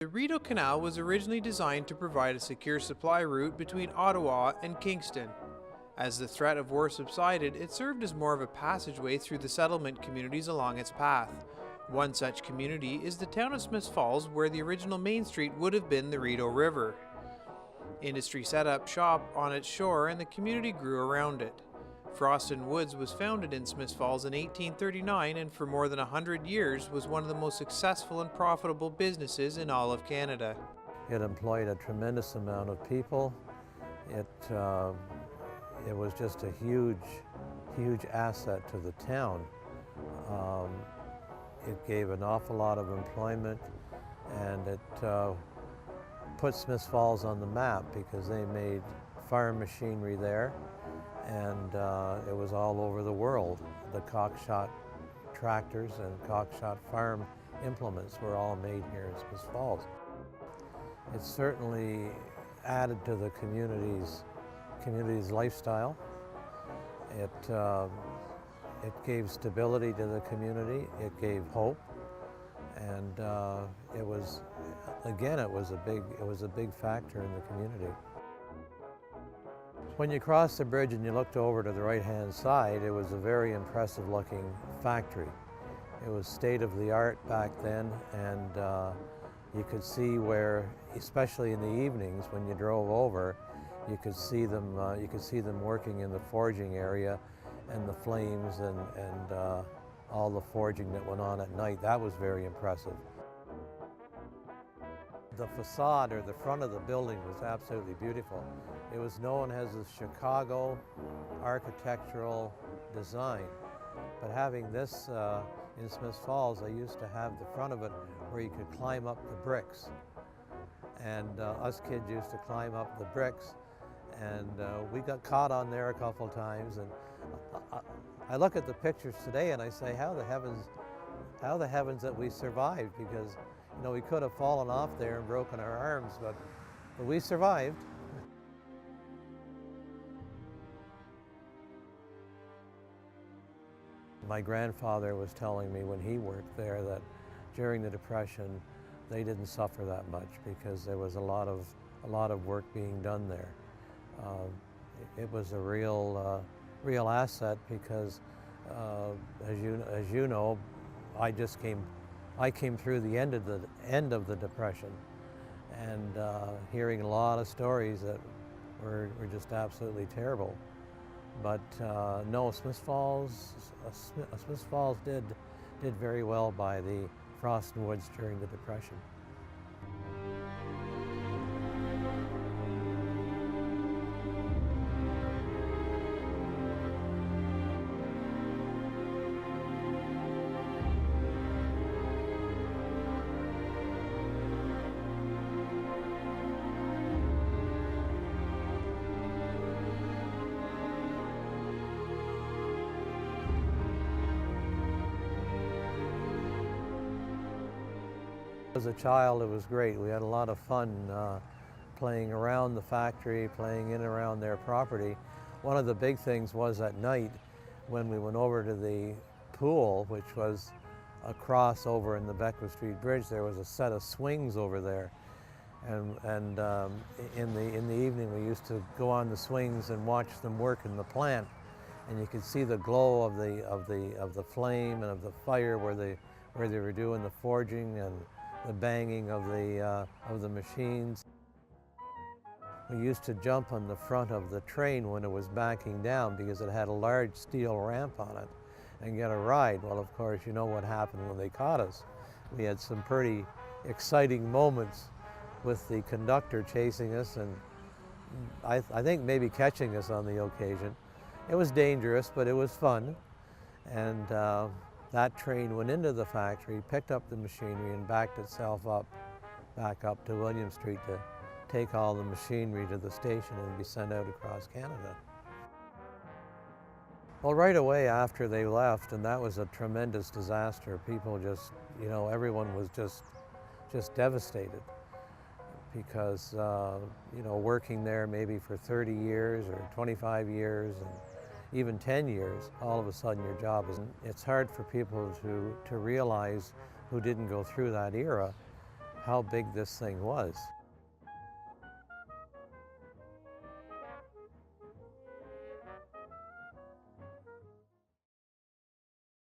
The Rideau Canal was originally designed to provide a secure supply route between Ottawa and Kingston. As the threat of war subsided, it served as more of a passageway through the settlement communities along its path. One such community is the town of Smiths Falls, where the original main street would have been the Rideau River. Industry set up shop on its shore and the community grew around it. Frost & Woods was founded in Smiths Falls in 1839 and for more than 100 years was one of the most successful and profitable businesses in all of Canada. It employed a tremendous amount of people. It was just a huge asset to the town. It gave an awful lot of employment, and it put Smiths Falls on the map because they made farm machinery there, and it was all over the world. The Cockshot tractors and Cockshot farm implements were all made here in Smiths Falls. It certainly added to the community's lifestyle. It gave stability to the community. It gave hope, and it was a big factor in the community. When you crossed the bridge and you looked over to the right-hand side, it was a very impressive looking factory. It was state-of-the-art back then, and you could see where, especially in the evenings when you drove over, you could see them working in the forging area, and the flames and all the forging that went on at night. That was very impressive. The facade, or the front of the building, was absolutely beautiful. It was known as the Chicago architectural design. But having this in Smiths Falls, I used to have the front of it where you could climb up the bricks. And us kids used to climb up the bricks, and we got caught on there a couple times. And I look at the pictures today and I say, how the heavens that we survived, because we could have fallen off there and broken our arms, but we survived. My grandfather was telling me when he worked there that during the Depression they didn't suffer that much because there was a lot of work being done there. It was a real asset because, as you know, I came through the end of the Depression, and hearing a lot of stories that were just absolutely terrible. But no, Smiths Falls did very well by the Frost & Woods during the Depression. As a child, it was great. We had a lot of fun playing around the factory, playing in and around their property. One of the big things was at night when we went over to the pool, which was across over in the Beckwith Street Bridge. There was a set of swings over there, and in the evening we used to go on the swings and watch them work in the plant, and you could see the glow of the flame and of the fire where they were doing the forging and the banging of the machines. We used to jump on the front of the train when it was backing down because it had a large steel ramp on it and get a ride. Well, of course, you know what happened when they caught us. We had some pretty exciting moments with the conductor chasing us, and I think maybe catching us on the occasion. It was dangerous, but it was fun. And that train went into the factory, picked up the machinery, and backed itself back up to William Street to take all the machinery to the station and be sent out across Canada. Well, right away after they left, and that was a tremendous disaster, people just, everyone was just devastated because, working there maybe for 30 years or 25 years and even 10 years, all of a sudden your job it's hard for people to realize who didn't go through that era how big this thing was.